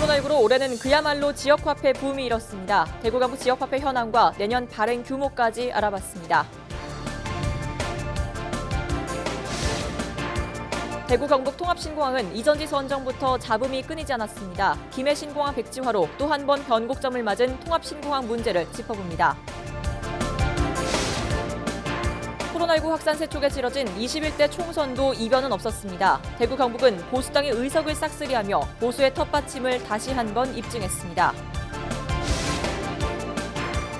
코로나19로 올해는 그야말로 지역화폐 붐이 일었습니다. 대구 경북 지역화폐 현황과 내년 발행 규모까지 알아봤습니다. 대구 경북 통합신공항은 이전지 선정부터 잡음이 끊이지 않았습니다. 김해 신공항 백지화로 또 한 번 변곡점을 맞은 통합신공항 문제를 짚어봅니다. 코로나19 확산세 쪽에 치러진 21대 총선도 이변은 없었습니다. 대구 경북은 보수당의 의석을 싹쓸이하며 보수의 텃받침을 다시 한 번 입증했습니다.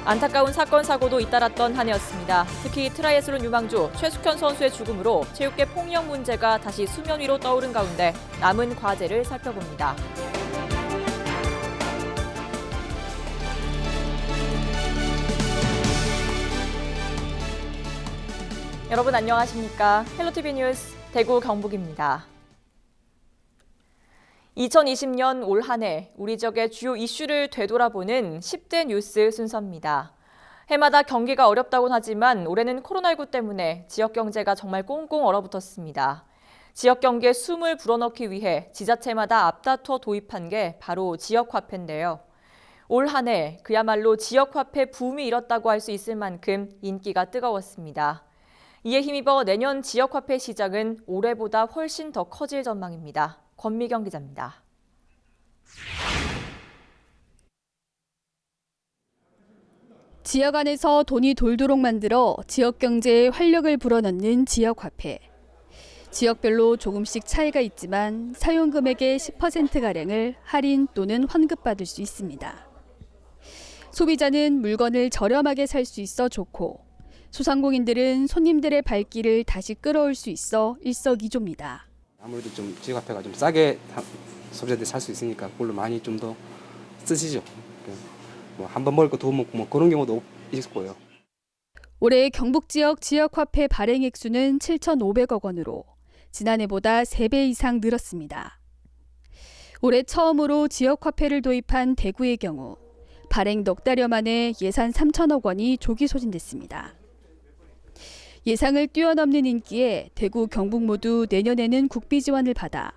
안타까운 사건 사고도 잇따랐던 한 해였습니다. 특히 트라이애슬론 유망주 최숙현 선수의 죽음으로 체육계 폭력 문제가 다시 수면 위로 떠오른 가운데 남은 과제를 살펴봅니다. 여러분 안녕하십니까? 헬로티비 뉴스 대구 경북입니다. 2020년 올 한 해 우리 지역의 주요 이슈를 되돌아보는 10대 뉴스 순서입니다. 해마다 경기가 어렵다곤 하지만 올해는 코로나19 때문에 지역 경제가 정말 꽁꽁 얼어붙었습니다. 지역 경기에 숨을 불어넣기 위해 지자체마다 앞다퉈 도입한 게 바로 지역화폐인데요. 올 한 해 그야말로 지역화폐 붐이 일었다고 할 수 있을 만큼 인기가 뜨거웠습니다. 이에 힘입어 내년 지역화폐 시장은 올해보다 훨씬 더 커질 전망입니다. 권미경 기자입니다. 지역 안에서 돈이 돌도록 만들어 지역 경제에 활력을 불어넣는 지역화폐. 지역별로 조금씩 차이가 있지만 사용 금액의 10%가량을 할인 또는 환급받을 수 있습니다. 소비자는 물건을 저렴하게 살 수 있어 좋고 소상공인들은 손님들의 발길을 다시 끌어올 수 있어 일석이조입니다. 아무래도 좀 지역화폐가 좀 싸게 소비자들이 살 수 있으니까 그걸로 많이 좀 더 쓰시죠. 뭐 한 번 먹을 거 더 먹고 뭐 그런 경우도 있을 거예요. 올해 경북 지역 지역화폐 발행 액수는 7,500억 원으로 지난해보다 3배 이상 늘었습니다. 올해 처음으로 지역화폐를 도입한 대구의 경우 발행 넉 달여 만에 예산 3천억 원이 조기 소진됐습니다. 예상을 뛰어넘는 인기에 대구, 경북 모두 내년에는 국비 지원을 받아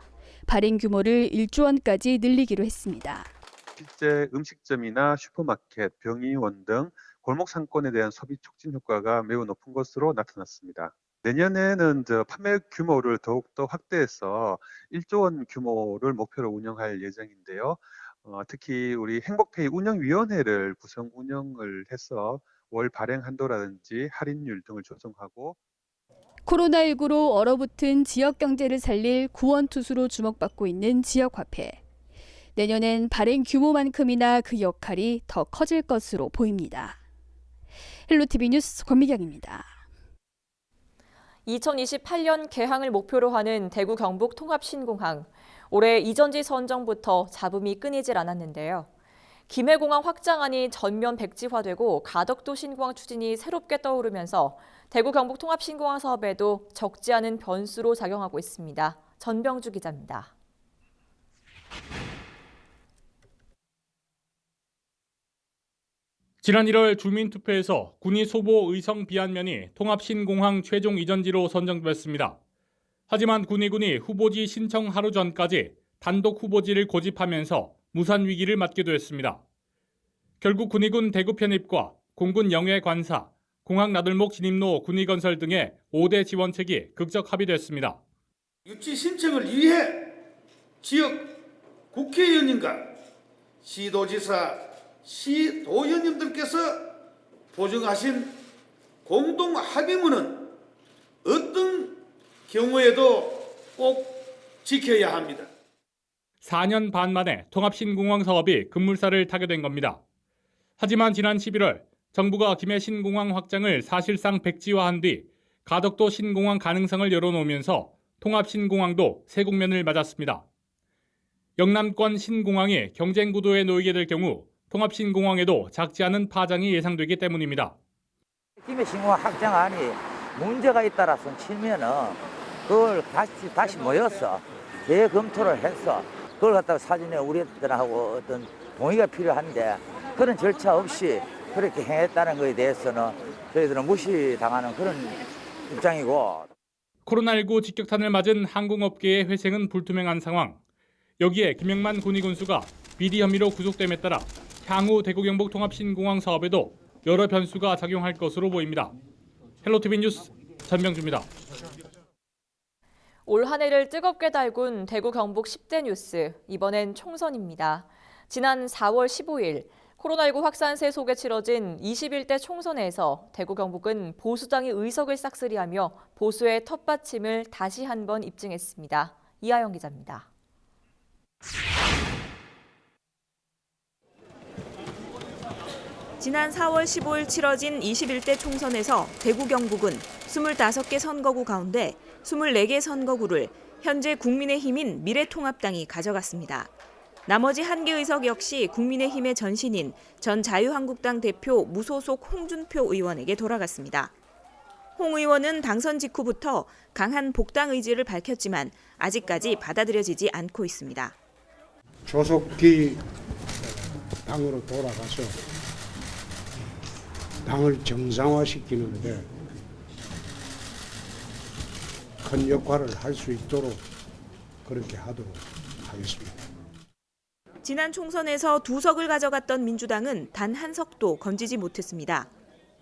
발행 규모를 1조 원까지 늘리기로 했습니다. 실제 음식점이나 슈퍼마켓, 병의원 등 골목 상권에 대한 소비 촉진 효과가 매우 높은 것으로 나타났습니다. 내년에는 판매 규모를 더욱더 확대해서 1조 원 규모를 목표로 운영할 예정인데요. 특히 우리 행복페이 운영위원회를 구성 운영을 해서 월 발행 한도라든지 할인율 등을 조정하고 코로나19로 얼어붙은 지역 경제를 살릴 구원투수로 주목받고 있는 지역화폐. 내년엔 발행 규모만큼이나 그 역할이 더 커질 것으로 보입니다. 헬로티비 뉴스 권미경입니다. 2028년 개항을 목표로 하는 대구 경북 통합신공항. 올해 이전지 선정부터 잡음이 끊이질 않았는데요. 김해공항 확장안이 전면 백지화되고 가덕도 신공항 추진이 새롭게 떠오르면서 대구 경북 통합신공항 사업에도 적지 않은 변수로 작용하고 있습니다. 전병주 기자입니다. 지난 1월 주민투표에서 군위 소보 의성 비안면이 통합신공항 최종 이전지로 선정됐습니다. 하지만 군위군이 후보지 신청 하루 전까지 단독 후보지를 고집하면서 무산 위기를 맞기도 했습니다. 결국 군위군 대구 편입과 공군 영해 관사, 공항 나들목 진입로 군위건설 등의 5대 지원책이 극적 합의됐습니다. 유치 신청을 위해 지역 국회의원님과 시도지사, 시도의원님들께서 보증하신 공동 합의문은 어떤 경우에도 꼭 지켜야 합니다. 4년 반 만에 통합신공항 사업이 급물살을 타게 된 겁니다. 하지만 지난 11월 정부가 김해 신공항 확장을 사실상 백지화한 뒤 가덕도 신공항 가능성을 열어놓으면서 통합신공항도 새 국면을 맞았습니다. 영남권 신공항이 경쟁 구도에 놓이게 될 경우 통합신공항에도 작지 않은 파장이 예상되기 때문입니다. 김해 신공항 확장안이 문제가 있다라서 치면은 그걸 다시 모여서 재검토를 해서 그걸 갖다가 사전에 우리들하고 어떤 동의가 필요한데 그런 절차 없이 그렇게 행했다는 것에 대해서는 저희들은 무시당하는 그런 입장이고. 코로나19 직격탄을 맞은 항공업계의 회생은 불투명한 상황. 여기에 김영만 군의군수가 비리 혐의로 구속됨에 따라 향후 대구 경북 통합 신공항 사업에도 여러 변수가 작용할 것으로 보입니다. 헬로티비 뉴스 전명주입니다. 올 한 해를 뜨겁게 달군 대구 경북 10대 뉴스, 이번엔 총선입니다. 지난 4월 15일 코로나19 확산세 속에 치러진 21대 총선에서 대구 경북은 보수당이 의석을 싹쓸이하며 보수의 텃받침을 다시 한번 입증했습니다. 이하영 기자입니다. 지난 4월 15일 치러진 21대 총선에서 대구 경북은 25개 선거구 가운데 24개 선거구를 현재 국민의힘인 미래통합당이 가져갔습니다. 나머지 1개 의석 역시 국민의힘의 전신인 전 자유한국당 대표 무소속 홍준표 의원에게 돌아갔습니다. 홍 의원은 당선 직후부터 강한 복당 의지를 밝혔지만 아직까지 받아들여지지 않고 있습니다. 조속히 당으로 돌아가서 당을 정상화시키는데 큰 역할을 할 수 있도록 그렇게 하도록 하겠습니다. 지난 총선에서 2석을 가져갔던 민주당은 단 1석도 건지지 못했습니다.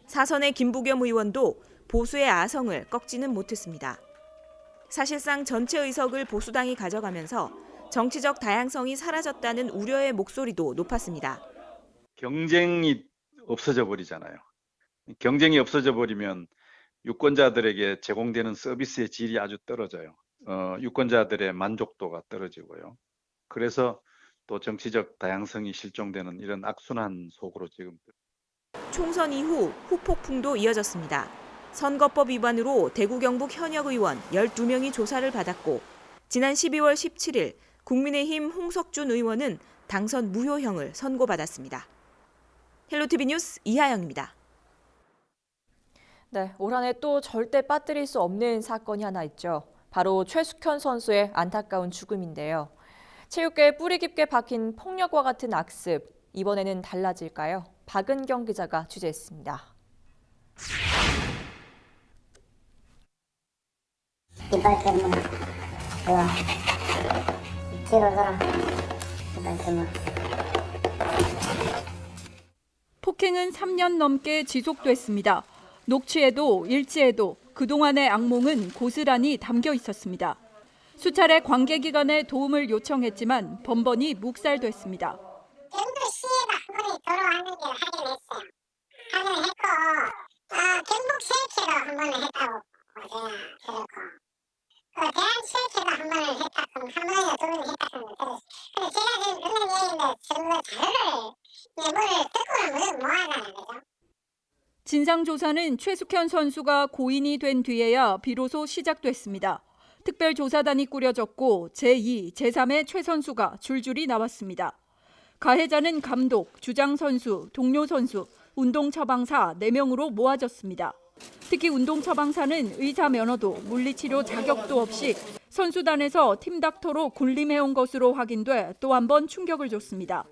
사선의 김부겸 의원도 보수의 아성을 꺾지는 못했습니다. 사실상 전체 의석을 보수당이 가져가면서 정치적 다양성이 사라졌다는 우려의 목소리도 높았습니다. 경쟁이 없어져 버리잖아요. 경쟁이 없어져 버리면 유권자들에게 제공되는 서비스의 질이 아주 떨어져요. 유권자들의 만족도가 떨어지고요. 그래서 또 정치적 다양성이 실종되는 이런 악순환 속으로 지금. 총선 이후 후폭풍도 이어졌습니다. 선거법 위반으로 대구 경북 현역 의원 12명이 조사를 받았고 지난 12월 17일 국민의힘 홍석준 의원은 당선 무효형을 선고받았습니다. 헬로티비 뉴스 이하영입니다. 네, 올 한 해 또 절대 빠뜨릴 수 없는 사건이 하나 있죠. 바로 최숙현 선수의 안타까운 죽음인데요. 체육계에 뿌리 깊게 박힌 폭력과 같은 악습, 이번에는 달라질까요? 박은경 기자가 취재했습니다. 이빨 때문에 좋아. 뒤로 돌아. 이빨 때문에. 폭행은 3년 넘게 지속됐습니다. 녹취에도 일지에도 그동안의 악몽은 고스란히 담겨 있었습니다. 수차례 관계기관에 도움을 요청했지만 번번이 묵살됐습니다. 경북시에도 한 번에 돌아왔는 게 확인했어요. 확인했고 경북시에도 한 번을 했다고 제가 들었고 대한시에도 한 번을 했다 그럼 한 번이나 두 번을 했다 그러면 들었어요. 근데 제가 지금 듣는 얘기인데 전부 자료를 뭐를 듣고 나면 뭐 하자는 거죠. 진상조사는 최숙현 선수가 고인이 된 뒤에야 비로소 시작됐습니다. 특별조사단이 꾸려졌고 제2, 제3의 최 선수가 줄줄이 나왔습니다. 가해자는 감독, 주장선수, 동료선수, 운동처방사 4명으로 모아졌습니다. 특히 운동처방사는 의사 면허도 물리치료 자격도 없이 선수단에서 팀닥터로 군림해온 것으로 확인돼 또 한 번 충격을 줬습니다.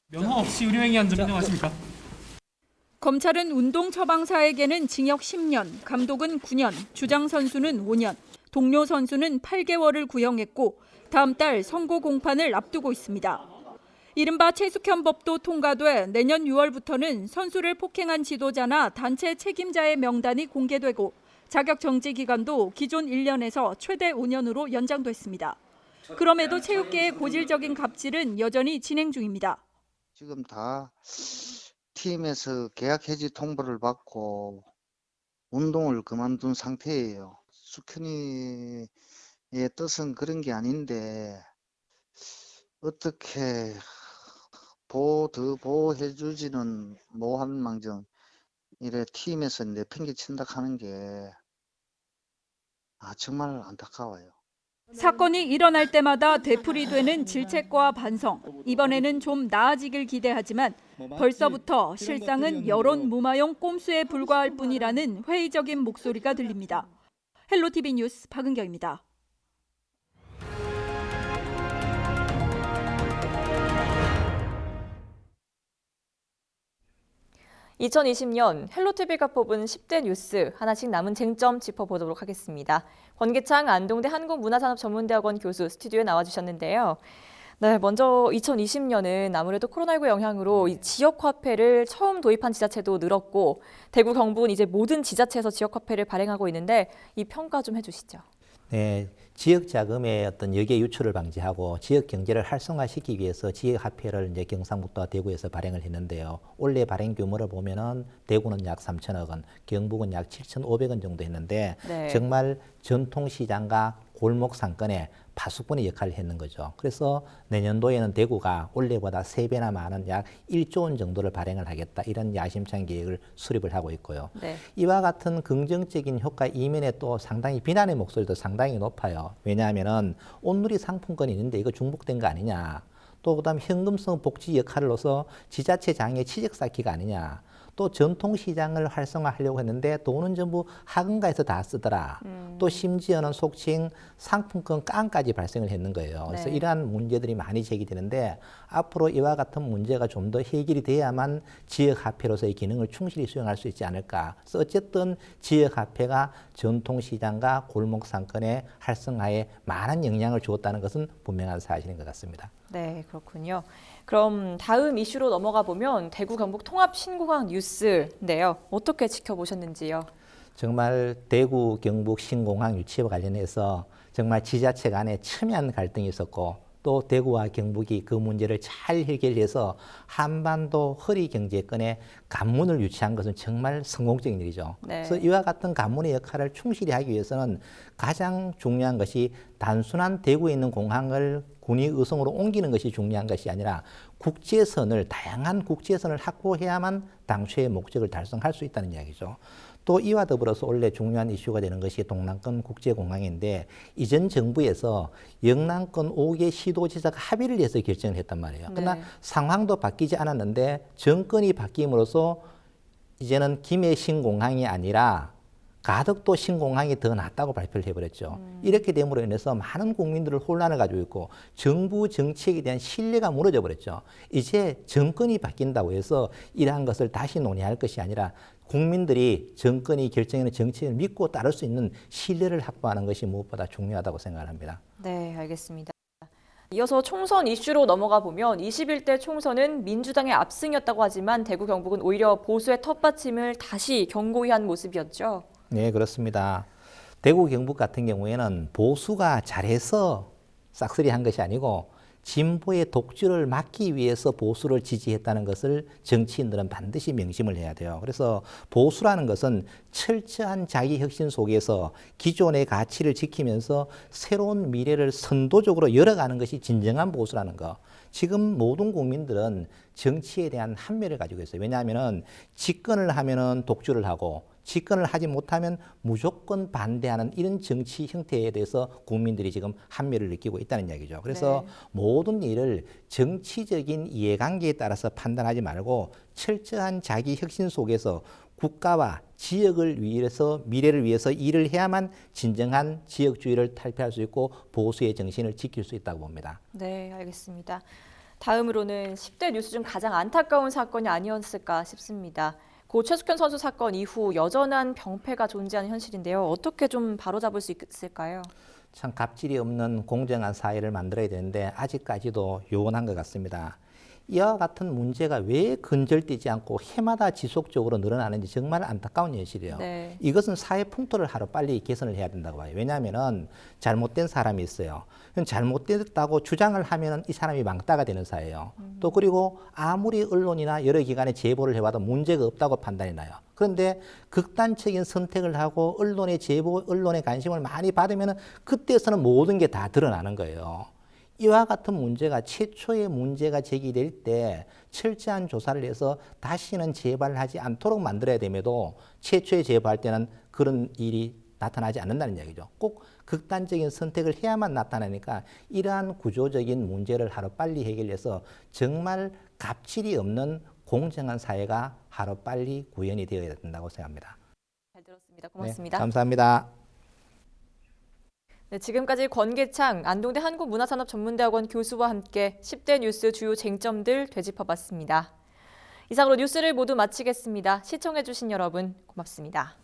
면허 없이 의료행위한 점 인정하십니까? 검찰은 운동처방사에게는 징역 10년, 감독은 9년, 주장선수는 5년, 동료 선수는 8개월을 구형했고 다음 달 선고 공판을 앞두고 있습니다. 이른바 최숙현법도 통과돼 내년 6월부터는 선수를 폭행한 지도자나 단체 책임자의 명단이 공개되고 자격 정지 기간도 기존 1년에서 최대 5년으로 연장됐습니다. 그럼에도 체육계의 고질적인 갑질은 여전히 진행 중입니다. 지금 다 팀에서 계약 해지 통보를 받고 운동을 그만둔 상태예요. 숙현이의 뜻은 그런 게 아닌데 어떻게 더 보호해주지는 못한 망정 이래 팀에서 내팽개친다 하는 게 정말 안타까워요. 사건이 일어날 때마다 되풀이되는 질책과 반성. 이번에는 좀 나아지길 기대하지만 벌써부터 실상은 여론 무마용 꼼수에 불과할 뿐이라는 회의적인 목소리가 들립니다. 헬로티비 뉴스 박은경입니다. 2020년 헬로티비가 뽑은 10대 뉴스 하나씩 남은 쟁점 짚어보도록 하겠습니다. 권기창 안동대 한국문화산업전문대학원 교수 스튜디오에 나와주셨는데요. 네, 먼저 2020년은 아무래도 코로나19 영향으로 이 지역화폐를 처음 도입한 지자체도 늘었고 대구, 경북은 이제 모든 지자체에서 지역화폐를 발행하고 있는데 이 평가 좀 해주시죠. 네, 지역 자금의 어떤 역외 유출을 방지하고 지역 경제를 활성화시키기 위해서 지역 화폐를 이제 경상북도와 대구에서 발행을 했는데요. 올해 발행 규모를 보면은 대구는 약 3천억 원, 경북은 약 7,500원 정도 했는데 네. 정말 전통 시장과 골목 상권에 파수꾼의 역할을 했는 거죠. 그래서 내년도에는 대구가 올해보다 3배나 많은 약 1조 원 정도를 발행을 하겠다. 이런 야심찬 계획을 수립을 하고 있고요. 네. 이와 같은 긍정적인 효과 이면에 또 상당히 비난의 목소리도 상당히 높아요. 왜냐하면은 온누리 상품권이 있는데 이거 중복된 거 아니냐. 또 그다음 현금성 복지 역할로서 지자체장의 취직 쌓기가 아니냐. 또 전통시장을 활성화하려고 했는데 돈은 전부 하근가에서 다 쓰더라. 또 심지어는 속칭 상품권 깡까지 발생을 했는 거예요. 그래서 네. 이러한 문제들이 많이 제기되는데 앞으로 이와 같은 문제가 좀 더 해결이 돼야만 지역화폐로서의 기능을 충실히 수행할 수 있지 않을까. 그래서 어쨌든 지역화폐가 전통시장과 골목상권의 활성화에 많은 영향을 주었다는 것은 분명한 사실인 것 같습니다. 네, 그렇군요. 그럼 다음 이슈로 넘어가 보면 대구 경북 통합 신공항 뉴스인데요. 어떻게 지켜보셨는지요? 정말 대구 경북 신공항 유치와 관련해서 정말 지자체 간에 첨예한 갈등이 있었고 또 대구와 경북이 그 문제를 잘 해결해서 한반도 허리 경제권에 관문을 유치한 것은 정말 성공적인 일이죠. 네. 그래서 이와 같은 관문의 역할을 충실히 하기 위해서는 가장 중요한 것이 단순한 대구에 있는 공항을 군의 의성으로 옮기는 것이 중요한 것이 아니라 국제선을 다양한 국제선을 확보해야만 당초의 목적을 달성할 수 있다는 이야기죠. 또 이와 더불어서 원래 중요한 이슈가 되는 것이 동남권 국제공항인데 이전 정부에서 영남권 5개 시도지사가 합의를 해서 결정을 했단 말이에요. 그러나 상황도 바뀌지 않았는데 정권이 바뀜으로써 이제는 김해 신공항이 아니라 가덕도 신공항이 더 낫다고 발표를 해버렸죠. 이렇게 됨으로 인해서 많은 국민들을 혼란을 가지고 있고 정부 정책에 대한 신뢰가 무너져 버렸죠. 이제 정권이 바뀐다고 해서 이러한 것을 다시 논의할 것이 아니라 국민들이 정권이 결정하는 정책을 믿고 따를 수 있는 신뢰를 확보하는 것이 무엇보다 중요하다고 생각합니다. 네, 알겠습니다. 이어서 총선 이슈로 넘어가 보면 21대 총선은 민주당의 압승이었다고 하지만 대구 경북은 오히려 보수의 텃받침을 다시 견고히 한 모습이었죠. 네, 그렇습니다. 대구 경북 같은 경우에는 보수가 잘해서 싹쓸이한 것이 아니고 진보의 독주를 막기 위해서 보수를 지지했다는 것을 정치인들은 반드시 명심을 해야 돼요. 그래서 보수라는 것은 철저한 자기 혁신 속에서 기존의 가치를 지키면서 새로운 미래를 선도적으로 열어가는 것이 진정한 보수라는 거. 지금 모든 국민들은 정치에 대한 한멸을 가지고 있어요. 왜냐하면 집권을 하면은 독주를 하고 집권을 하지 못하면 무조건 반대하는 이런 정치 형태에 대해서 국민들이 지금 한멸을 느끼고 있다는 이야기죠. 그래서 모든 일을 정치적인 이해관계에 따라서 판단하지 말고 철저한 자기 혁신 속에서 국가와 지역을 위해서 미래를 위해서 일을 해야만 진정한 지역주의를 탈피할 수 있고 보수의 정신을 지킬 수 있다고 봅니다. 네, 알겠습니다. 다음으로는 10대 뉴스 중 가장 안타까운 사건이 아니었을까 싶습니다. 고 최숙현 선수 사건 이후 여전한 병폐가 존재하는 현실인데요. 어떻게 좀 바로잡을 수 있을까요? 참 갑질이 없는 공정한 사회를 만들어야 되는데 아직까지도 요원한 것 같습니다. 이와 같은 문제가 왜 근절되지 않고 해마다 지속적으로 늘어나는지 정말 안타까운 현실이에요. 네. 이것은 사회 풍토를 하루빨리 개선을 해야 된다고 봐요. 왜냐하면 잘못된 사람이 있어요. 잘못됐다고 주장을 하면 이 사람이 망다가 되는 사회예요. 또 그리고 아무리 언론이나 여러 기관에 제보를 해봐도 문제가 없다고 판단이 나요. 그런데 극단적인 선택을 하고 언론의 제보, 언론의 관심을 많이 받으면 그때서는 모든 게 다 드러나는 거예요. 이와 같은 문제가 최초의 문제가 제기될 때 철저한 조사를 해서 다시는 재발을 하지 않도록 만들어야 됨에도 최초에 제보할 때는 그런 일이 나타나지 않는다는 이야기죠. 꼭 극단적인 선택을 해야만 나타나니까 이러한 구조적인 문제를 하루빨리 해결해서 정말 갑질이 없는 공정한 사회가 하루빨리 구현이 되어야 된다고 생각합니다. 잘 들었습니다. 고맙습니다. 네, 감사합니다. 네, 지금까지 권계창 안동대 한국문화산업전문대학원 교수와 함께 10대 뉴스 주요 쟁점들 되짚어봤습니다. 이상으로 뉴스를 모두 마치겠습니다. 시청해주신 여러분 고맙습니다.